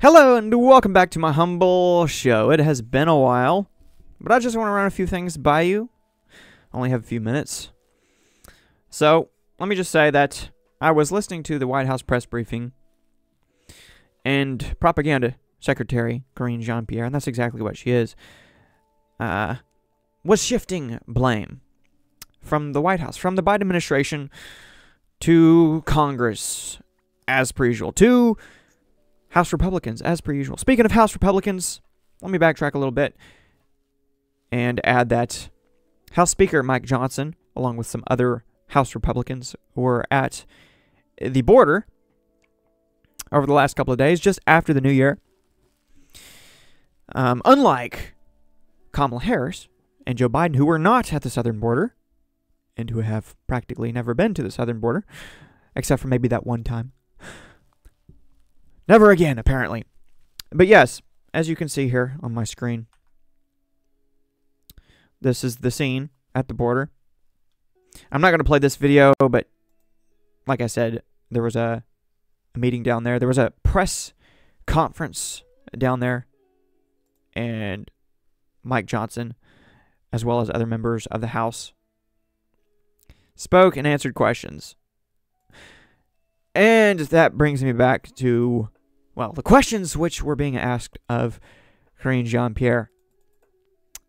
Hello and welcome back to my humble show. It has been a while, but I just want to run a few things by you. I only have a few minutes. So, let me just say that I was listening to the White House press briefing and Propaganda Secretary Jean-pierre, and that's exactly what she is, was shifting blame from the White House, from the Biden administration to Congress, as per usual, to House Republicans, as per usual. Speaking of House Republicans, let me backtrack a little bit and add that House Speaker Mike Johnson, along with some other House Republicans, were at the border over the last couple of days, just after the new year. Unlike Kamala Harris and Joe Biden, who were not at the southern border, and who have practically never been to the southern border, except for maybe that one time. Never again, apparently. But yes, as you can see here on my screen, this is the scene at the border. I'm not going to play this video, but like I said, there was a meeting down there. There was a press conference down there, and Mike Johnson, as well as other members of the House, spoke and answered questions. And that brings me back to, well, the questions which were being asked of Jean-pierre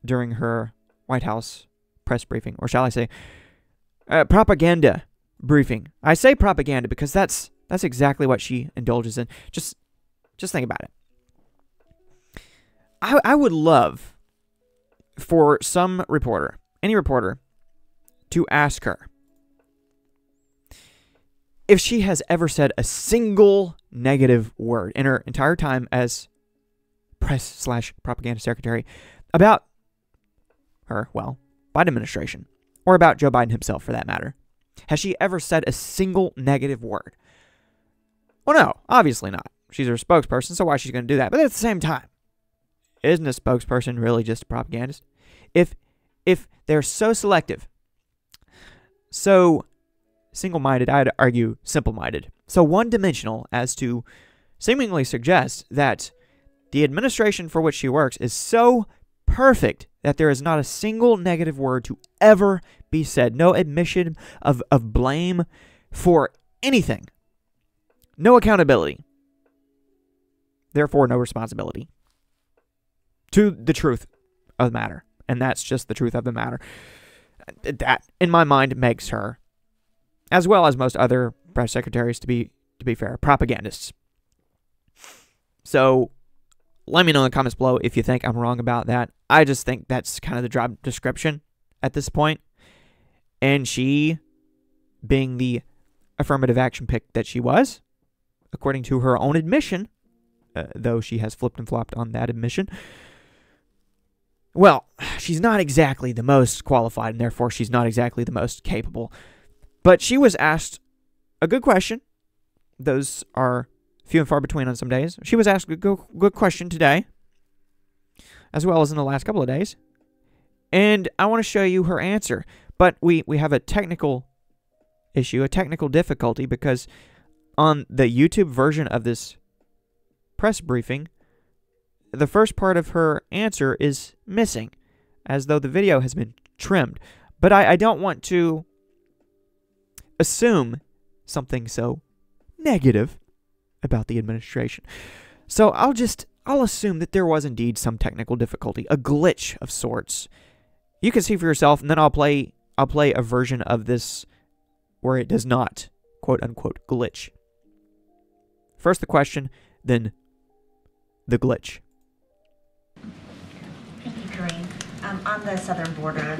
during her White House press briefing, or shall I say, propaganda briefing. I say propaganda because that's exactly what she indulges in. Just think about it. I would love for some reporter, any reporter, to ask her if she has ever said a single negative word in her entire time as press/propaganda secretary about her, well, Biden administration, or about Joe Biden himself for that matter. Has she ever said a single negative word? Well, no, obviously not. She's her spokesperson, so why is she going to do that? But at the same time, isn't a spokesperson really just a propagandist? If they're so selective, so single-minded, I'd argue simple-minded, so one-dimensional as to seemingly suggest that the administration for which she works is so perfect that there is not a single negative word to ever be said. No admission of blame for anything. No accountability. Therefore, no responsibility to the truth of the matter. And that's just the truth of the matter. That, in my mind, makes her, as well as most other press secretaries, to be fair, propagandists. So, let me know in the comments below if you think I'm wrong about that. I just think that's kind of the job description at this point. And she, being the affirmative action pick that she was, according to her own admission, though she has flipped and flopped on that admission, well, she's not exactly the most qualified, and therefore she's not exactly the most capable. But she was asked a good question. Those are few and far between on some days. She was asked a good question today, as well as in the last couple of days. And I want to show you her answer. But we have a technical issue, a technical difficulty, because on the YouTube version of this press briefing, the first part of her answer is missing, as though the video has been trimmed. But I don't want to assume something so negative about the administration. So I'll assume that there was indeed some technical difficulty, a glitch of sorts. You can see for yourself, and then I'll play a version of this where it does not, quote unquote, glitch. First the question, then the glitch. Thank you, Corinne. On the southern border,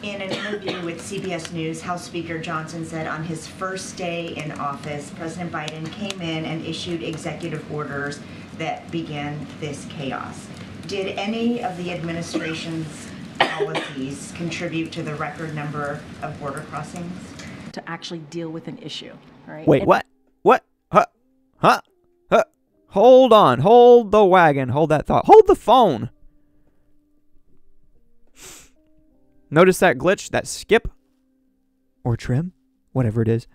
in an interview with CBS News, House Speaker Johnson said on his first day in office, President Biden came in and issued executive orders that began this chaos. Did any of the administration's policies contribute to the record number of border crossings? To actually deal with an issue, right? Wait, what? What? Huh? Hold on. Hold the wagon. Hold that thought. Hold the phone. Notice that glitch, that skip, or trim, whatever it is.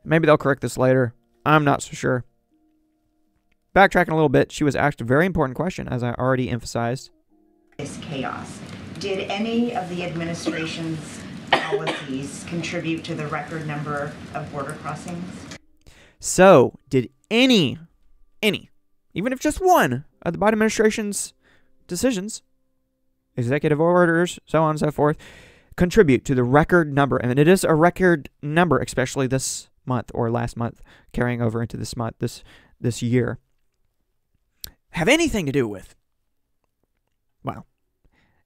Maybe they'll correct this later. I'm not so sure. backtracking a little bit, she was asked a very important question, as I already emphasized. This chaos. Did any of the administration's policies contribute to the record number of border crossings? So, did any, even if just one, of the Biden administration's decisions, executive orders, so on and so forth, contribute to the record number? And it is a record number, especially this month or last month, carrying over into this month, this year. Have anything to do with? Well,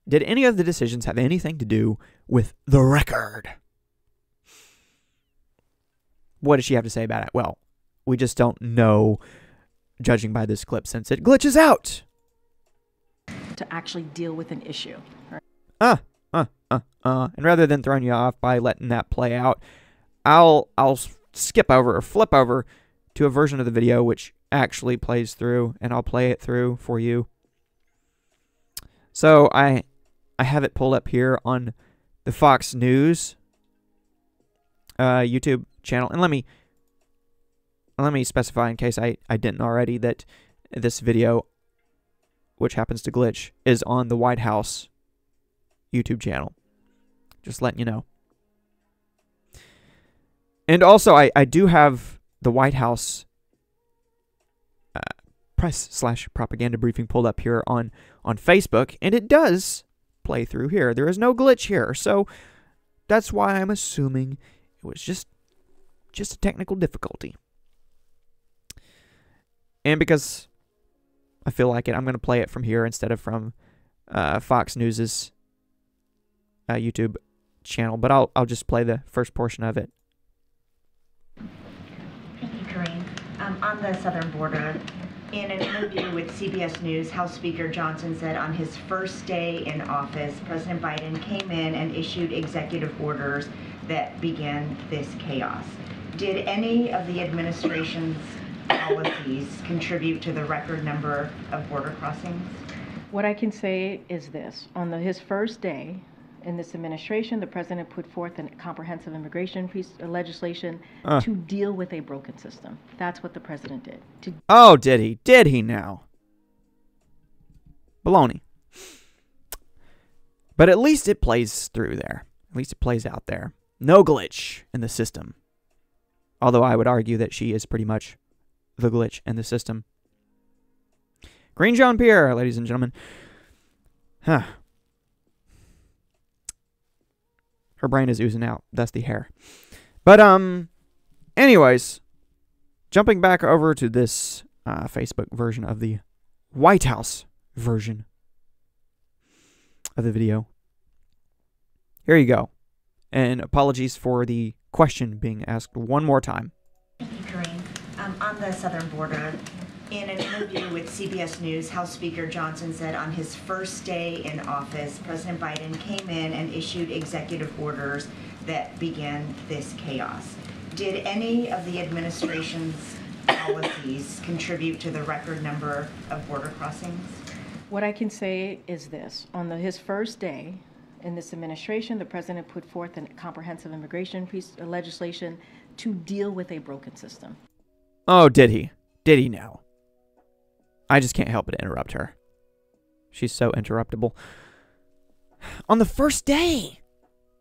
did any of the decisions have anything to do with the record? What does she have to say about it? Well, we just don't know, judging by this clip, since it glitches out. To actually deal with an issue. Right? And rather than throwing you off by letting that play out, I'll skip over or flip over to a version of the video which actually plays through, and I'll play it through for you. So I have it pulled up here on the Fox News YouTube channel, and let me specify, in case I didn't already, that this video, which happens to glitch, is on the White House YouTube channel. Just letting you know. And also, I do have the White House press/propaganda briefing pulled up here on Facebook, and it does play through here. There is no glitch here, so that's why I'm assuming it was just a technical difficulty. And because I feel like it, I'm going to play it from here instead of from Fox News's YouTube channel, but I'll just play the first portion of it. Thank you, Corinne. On the southern border, in an interview with CBS News, House Speaker Johnson said on his first day in office, President Biden came in and issued executive orders that began this chaos. Did any of the administration's policies contribute to the record number of border crossings? What I can say is this. On his first day in this administration, the president put forth a comprehensive immigration legislation to deal with a broken system. That's what the president did. Oh, did he? Did he now? Baloney. But at least it plays through there. At least it plays out there. No glitch in the system. Although I would argue that she is pretty much the glitch in the system. Green Jean-pierre, ladies and gentlemen. Huh. Her brain is oozing out. That's the hair. But, anyways, jumping back over to this Facebook version of the White House version of the video. Here you go. And apologies for the question being asked one more time. Thank you, Corinne. On the southern border, in an interview with CBS News, House Speaker Johnson said on his first day in office, President Biden came in and issued executive orders that began this chaos. Did any of the administration's policies contribute to the record number of border crossings? What I can say is this. On his first day in this administration, the president put forth a comprehensive immigration legislation to deal with a broken system. Oh, did he? Did he now? I just can't help but interrupt her. She's so interruptible. On the first day,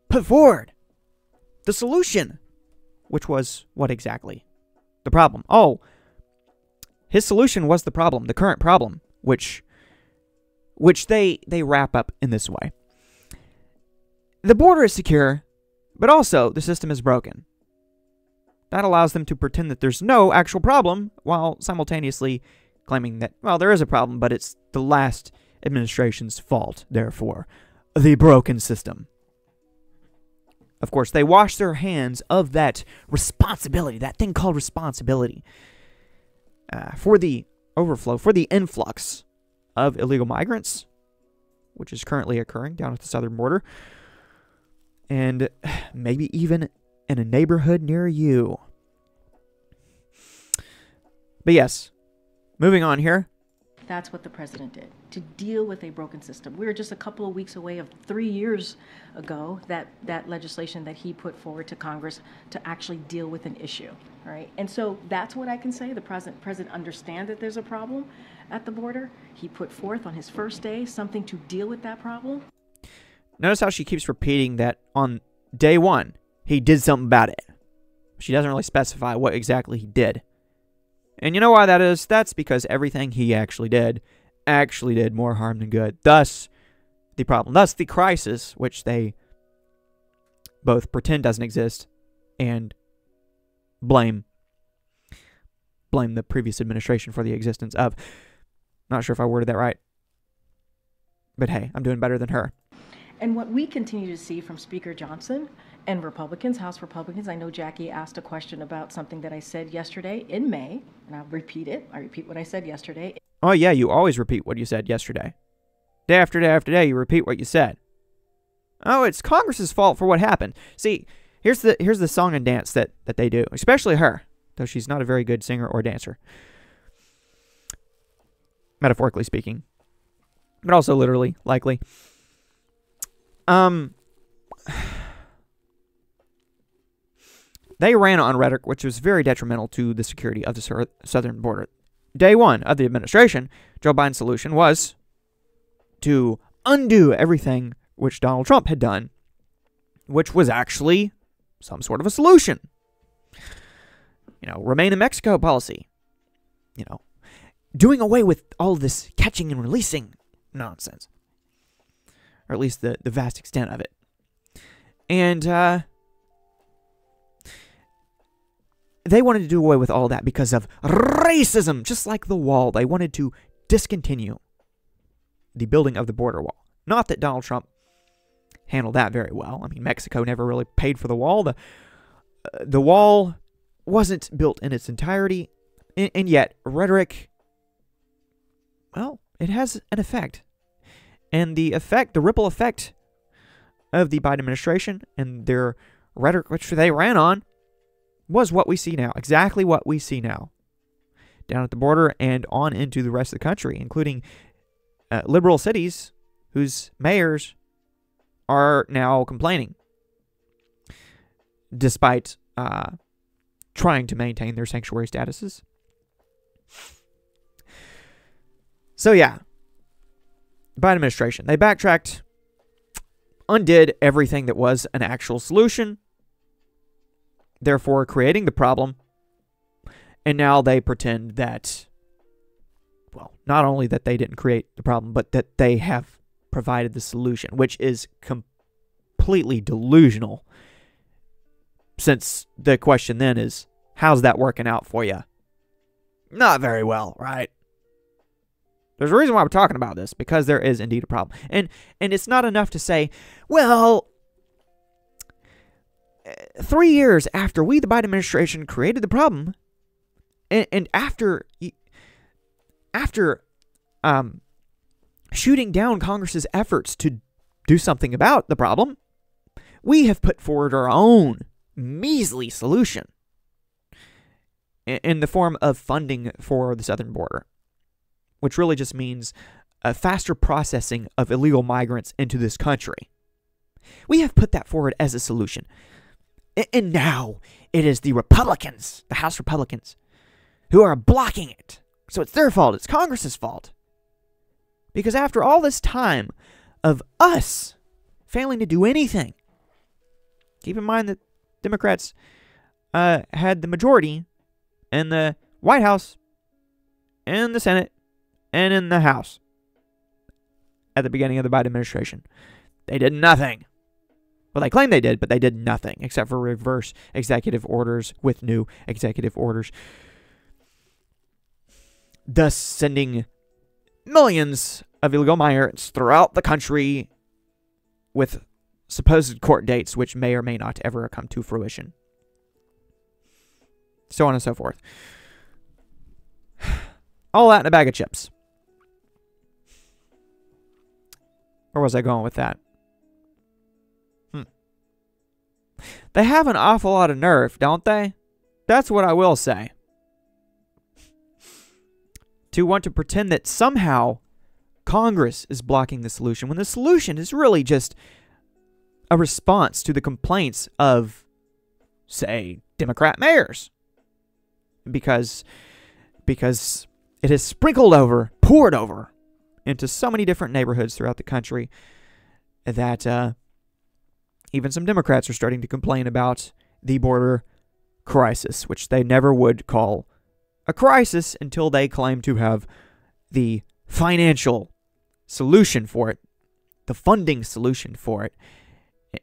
put forward the solution, which was what exactly? The problem. Oh, his solution was the problem, the current problem, which they wrap up in this way. The border is secure, but also the system is broken. That allows them to pretend that there's no actual problem while simultaneously claiming that, well, there is a problem, but it's the last administration's fault, therefore, the broken system. Of course, they wash their hands of that responsibility, that thing called responsibility, for the overflow, for the influx of illegal migrants, which is currently occurring down at the southern border, and maybe even in a neighborhood near you. But yes, moving on here. That's what the president did, to deal with a broken system. We were just a couple of weeks away of 3 years ago, that legislation that he put forward to Congress to actually deal with an issue, right? And so that's what I can say. The president understands that there's a problem at the border. He put forth on his first day something to deal with that problem. Notice how she keeps repeating that on day one, he did something about it. She doesn't really specify what exactly he did. And you know why that is? That's because everything he actually did more harm than good. Thus, the problem. Thus, the crisis, which they both pretend doesn't exist and blame the previous administration for the existence of. Not sure if I worded that right. But hey, I'm doing better than her. And what we continue to see from Speaker Johnson and Republicans, House Republicans, I know Jackie asked a question about something that I said yesterday in May, and I'll repeat it. I repeat what I said yesterday. Oh yeah, you always repeat what you said yesterday. Day after day after day, you repeat what you said. Oh, it's Congress's fault for what happened. See, here's the song and dance that they do, especially her, though she's not a very good singer or dancer. Metaphorically speaking. But also literally, likely. They ran on rhetoric which was very detrimental to the security of the southern border. Day one of the administration, Joe Biden's solution was to undo everything which Donald Trump had done, which was actually some sort of a solution. Remain in Mexico policy. Doing away with all this catching and releasing nonsense. Or at least the vast extent of it. And they wanted to do away with all that because of racism, just like the wall. They wanted to discontinue the building of the border wall. Not that Donald Trump handled that very well. I mean, Mexico never really paid for the wall. The wall wasn't built in its entirety, and yet rhetoric, well, it has an effect. And the ripple effect of the Biden administration and their rhetoric, which they ran on, was what we see now. Exactly what we see now. Down at the border and on into the rest of the country, including liberal cities whose mayors are now complaining, despite trying to maintain their sanctuary statuses. So yeah. Biden administration. They backtracked, undid everything that was an actual solution, therefore creating the problem, and now they pretend that, well, not only that they didn't create the problem, but that they have provided the solution, which is completely delusional, since the question then is, how's that working out for you? Not very well, right? There's a reason why we're talking about this, because there is indeed a problem. And it's not enough to say, well, 3 years after we, the Biden administration, created the problem, and after shooting down Congress's efforts to do something about the problem, we have put forward our own measly solution in the form of funding for the southern border, which really just means a faster processing of illegal migrants into this country. We have put that forward as a solution. And now it is the Republicans, the House Republicans, who are blocking it. So it's their fault. It's Congress's fault. Because after all this time of us failing to do anything, keep in mind that Democrats had the majority in the White House, in the Senate, and in the House at the beginning of the Biden administration. They did nothing. Well, they claim they did, but they did nothing except for reverse executive orders with new executive orders, thus sending millions of illegal migrants throughout the country with supposed court dates which may or may not ever come to fruition. So on and so forth. All that in a bag of chips. Where was I going with that? They have an awful lot of nerve, don't they? That's what I will say. to want to pretend that somehow Congress is blocking the solution when the solution is really just a response to the complaints of, say, Democrat mayors. Because it has poured over into so many different neighborhoods throughout the country that even some Democrats are starting to complain about the border crisis, which they never would call a crisis until they claim to have the financial solution for it, the funding solution for it,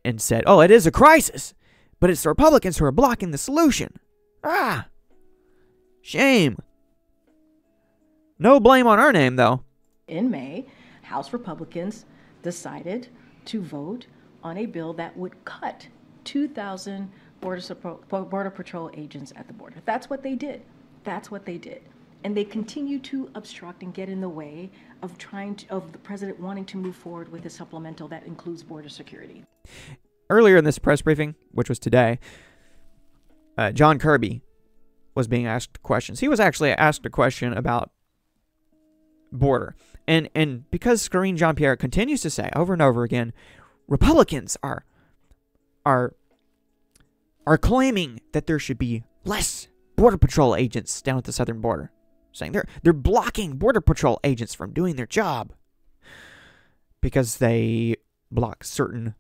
and said, oh, it is a crisis, but it's the Republicans who are blocking the solution. Ah, shame. No blame on our name, though. In May, House Republicans decided to vote on a bill that would cut 2,000 Border Patrol agents at the border. That's what they did. That's what they did. And they continue to obstruct and get in the way of of the president wanting to move forward with a supplemental that includes border security. Earlier in this press briefing, which was today, John Kirby was being asked questions. He was actually asked a question about border. And because Karine Jean-Pierre continues to say over and over again, Republicans are claiming that there should be less Border Patrol agents down at the southern border, saying they're blocking Border Patrol agents from doing their job because they block certain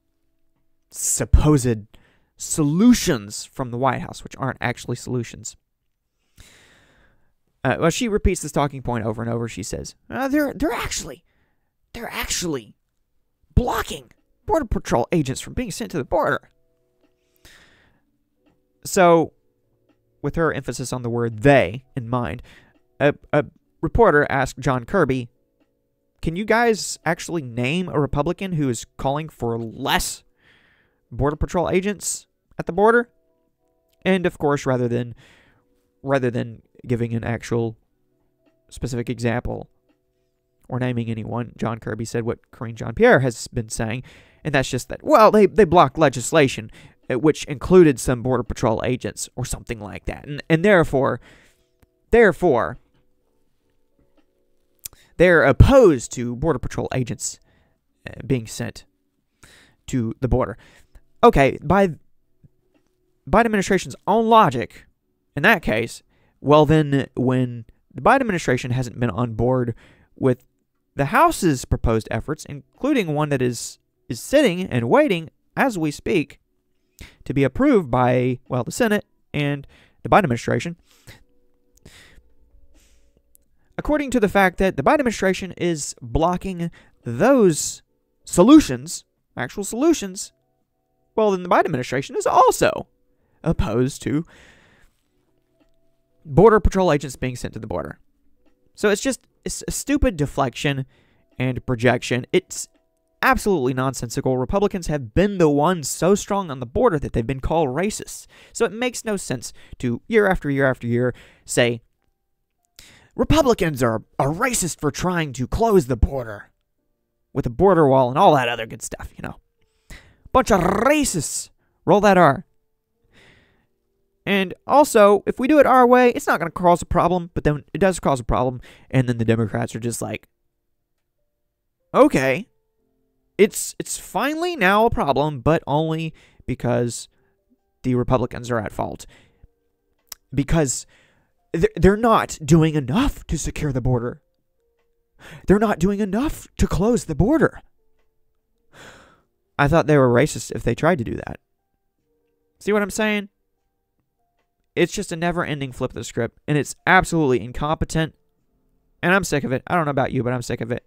supposed solutions from the White House, which aren't actually solutions. Well, she repeats this talking point over and over. She says, they're actually blocking Border Patrol agents from being sent to the border. So, with her emphasis on the word they in mind, a reporter asked John Kirby, can you guys actually name a Republican who is calling for less Border Patrol agents at the border? And of course, rather than giving an actual specific example or naming anyone, John Kirby said what Karine Jean-Pierre has been saying, and that's just that, well, they blocked legislation which included some Border Patrol agents or something like that. And therefore, they're opposed to Border Patrol agents being sent to the border. Okay, by Biden administration's own logic, in that case, well then, when the Biden administration hasn't been on board with the House's proposed efforts, including one that is sitting and waiting as we speak to be approved by, well, the Senate and the Biden administration, according to the fact that the Biden administration is blocking those solutions, actual solutions, well, then the Biden administration is also opposed to Border Patrol agents being sent to the border. So it's a stupid deflection and projection. It's absolutely nonsensical. Republicans have been the ones so strong on the border that they've been called racists. So it makes no sense to, year after year after year, say, Republicans are racist for trying to close the border with a border wall and all that other good stuff, you know. Bunch of racists. Roll that R. And also, if we do it our way, it's not going to cause a problem, but then it does cause a problem, and then the Democrats are just like, okay, it's finally now a problem, but only because the Republicans are at fault. Because they're not doing enough to secure the border. They're not doing enough to close the border. I thought they were racist if they tried to do that. See what I'm saying? It's just a never-ending flip of the script, and it's absolutely incompetent, and I'm sick of it. I don't know about you, but I'm sick of it.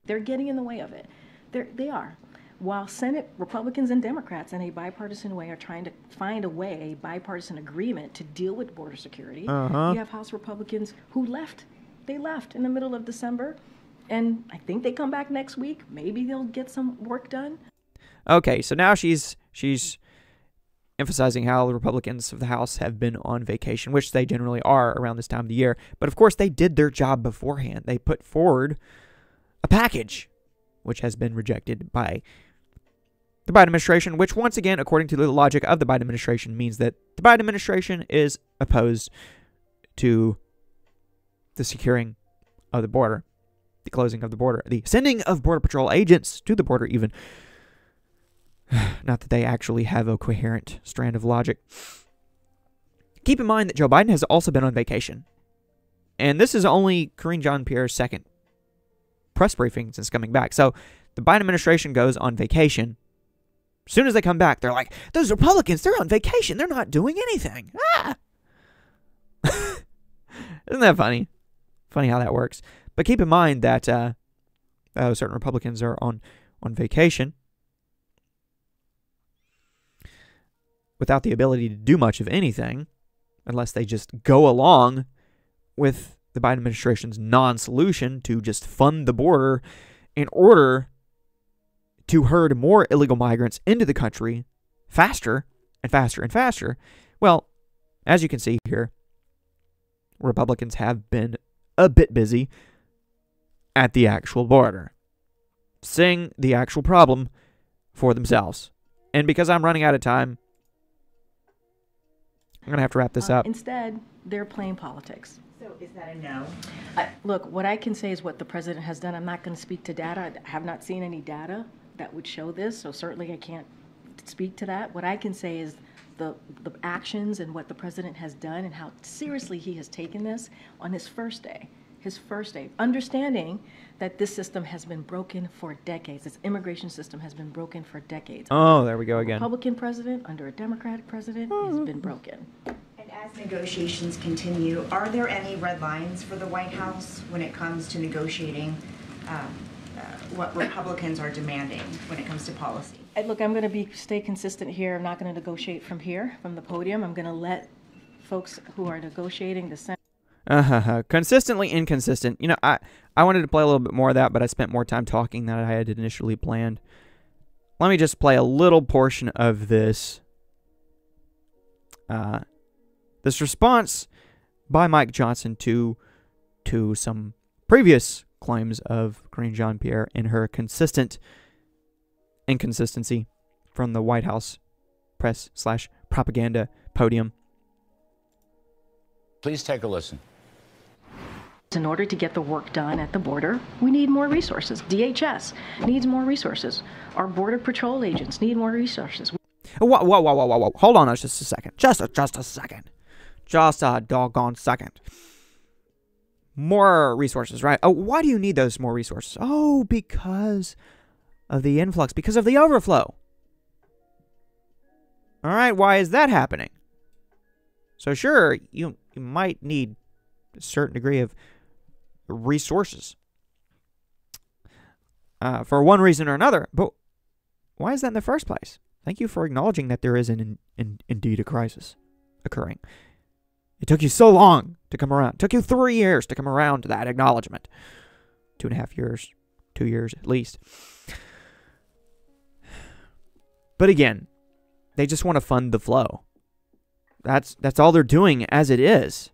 They're getting in the way of it. They are. While Senate Republicans and Democrats in a bipartisan way are trying to find a way, a bipartisan agreement to deal with border security, you have House Republicans who left. They left in the middle of December, and I think they come back next week. Maybe they'll get some work done. Okay, so now she's emphasizing how the Republicans of the House have been on vacation, which they generally are around this time of the year. But of course, they did their job beforehand. They put forward a package, which has been rejected by the Biden administration, which once again, according to the logic of the Biden administration, means that the Biden administration is opposed to the securing of the border, the closing of the border, the sending of Border Patrol agents to the border even. Not that they actually have a coherent strand of logic. Keep in mind that Joe Biden has also been on vacation. And this is only Karine Jean-Pierre's second press briefing since coming back. So the Biden administration goes on vacation. As soon as they come back, they're like, those Republicans, they're on vacation. They're not doing anything. Ah! Isn't that funny? Funny how that works. But keep in mind that certain Republicans are on vacation without the ability to do much of anything unless they just go along with the Biden administration's non-solution to just fund the border in order to herd more illegal migrants into the country faster and faster and faster. Well, as you can see here, Republicans have been a bit busy at the actual border, seeing the actual problem for themselves. And because I'm running out of time, I'm going to have to wrap this up. Instead, they're playing politics. So is that a no? Look, what I can say is what the president has done. I'm not going to speak to data. I have not seen any data that would show this, so certainly I can't speak to that. What I can say is the actions and what the president has done and how seriously he has taken this on his first day, understanding that this system has been broken for decades. This immigration system has been broken for decades. Oh, there we go again. Republican president, under a Democratic president, has been broken. And as negotiations continue, are there any red lines for the White House when it comes to negotiating what Republicans are demanding when it comes to policy? Look, I'm going to stay consistent here. I'm not going to negotiate from here, from the podium. I'm going to let folks who are negotiating the Senate. Consistently inconsistent. You know, I wanted to play a little bit more of that, but I spent more time talking than I had initially planned. Let me just play a little portion of this. This response by Mike Johnson to some previous claims of Karine Jean-Pierre and her consistent inconsistency from the White House press/propaganda podium. Please take a listen. In order to get the work done at the border, we need more resources. DHS needs more resources. Our Border Patrol agents need more resources. Whoa. Hold on just a second. Just a second. Just a doggone second. More resources, right? Oh, why do you need those more resources? Oh, because of the influx, because of the overflow. All right, why is that happening? So sure, you might need a certain degree of resources for one reason or another, but why is that in the first place? Thank you for acknowledging that there is indeed a crisis occurring. It took you so long to come around. It took you 3 years to come around to that acknowledgement. 2.5 years, 2 years at least. But again, they just want to fund the flow. That's all they're doing as it is.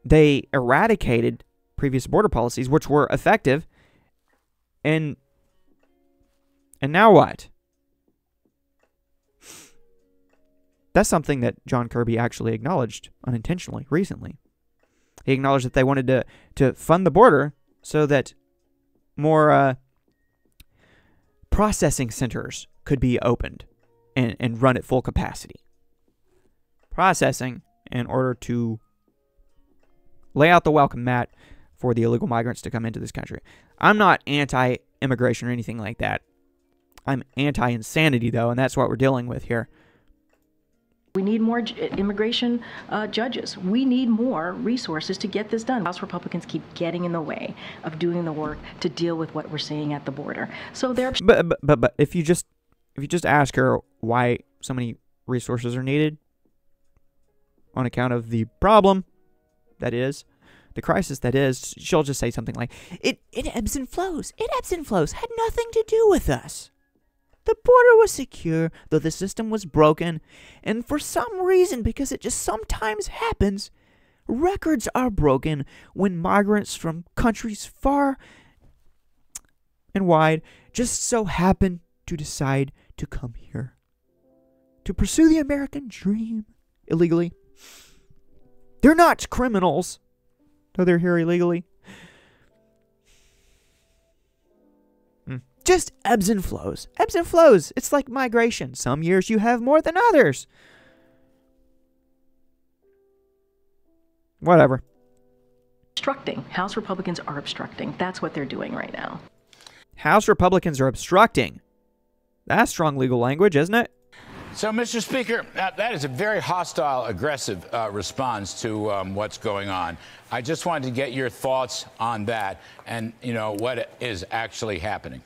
They eradicated previous border policies, which were effective, and now what? That's something that John Kirby actually acknowledged unintentionally recently. He acknowledged that they wanted to fund the border so that more processing centers could be opened and run at full capacity. Processing in order to lay out the welcome mat for the illegal migrants to come into this country. I'm not anti-immigration or anything like that. I'm anti-insanity, though, and that's what we're dealing with here. We need more immigration judges. We need more resources to get this done. House Republicans keep getting in the way of doing the work to deal with what we're seeing at the border. So they're but if you just ask her why so many resources are needed on account of the problem that is, the crisis that is, she'll just say something like, it ebbs and flows. It ebbs and flows. Had nothing to do with us. The border was secure, though the system was broken, and for some reason, because it just sometimes happens, records are broken when migrants from countries far and wide just so happen to decide to come here to pursue the American dream illegally. They're not criminals. though they're here illegally. Just ebbs and flows. Ebbs and flows. It's like migration. Some years you have more than others. Whatever. Obstructing. House Republicans are obstructing. That's what they're doing right now. House Republicans are obstructing. That's strong legal language, isn't it? So, Mr. Speaker, that is a very hostile, aggressive response to what's going on. I just wanted to get your thoughts on that and, what is actually happening.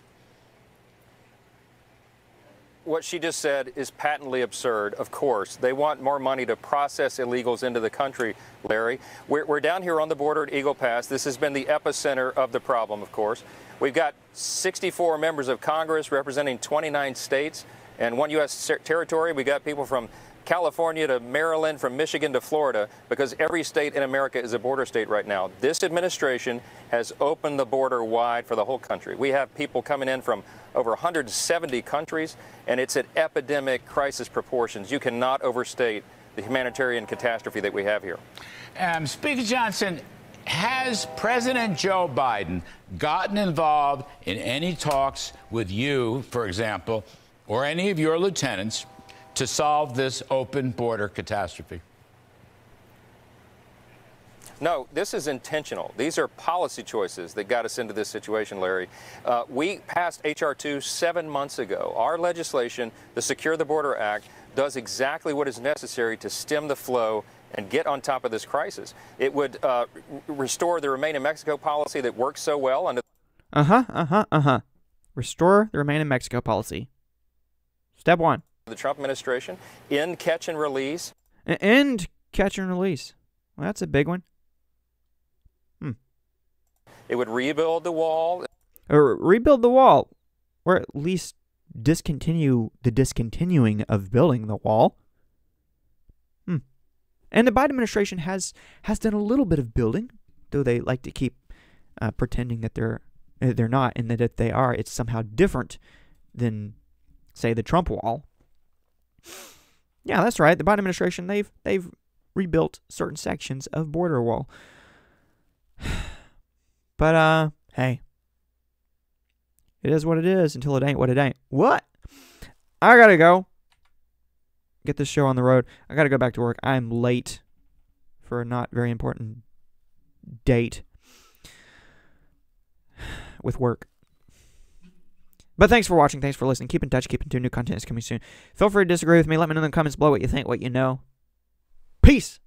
What she just said is patently absurd. Of course, they want more money to process illegals into the country, Larry. We're down here on the border at Eagle Pass. This has been the epicenter of the problem, of course. We've got 64 members of Congress representing 29 states and one U.S. territory. We got people from California to Maryland, from Michigan to Florida, because every state in America is a border state right now. This administration has opened the border wide for the whole country. We have people coming in from over 170 countries, and it's at epidemic crisis proportions. You cannot overstate the humanitarian catastrophe that we have here. Speaker Johnson, has President Joe Biden gotten involved in any talks with you, for example, or any of your lieutenants to solve this open border catastrophe? No, this is intentional. These are policy choices that got us into this situation, Larry. We passed H.R. 2 7 months ago. Our legislation, the Secure the Border Act, does exactly what is necessary to stem the flow and get on top of this crisis. It would restore the Remain in Mexico policy that works so well under Restore the Remain in Mexico policy. Step 1. the Trump administration, end catch and release. End catch and release. Well, that's a big one. It would rebuild the wall. Or rebuild the wall. Or at least discontinue the discontinuing of building the wall. And the Biden administration has done a little bit of building, though they like to keep pretending that they're not, and that if they are, it's somehow different than, say, the Trump wall. Yeah, that's right. The Biden administration, they've rebuilt certain sections of border wall. But hey, it is what it is until it ain't what it ain't. What? I gotta go. Get this show on the road. I gotta go back to work. I'm late for a not very important date with work. But thanks for watching. Thanks for listening. Keep in touch. Keep in tune. New content is coming soon. Feel free to disagree with me. Let me know in the comments below what you think, what you know. Peace.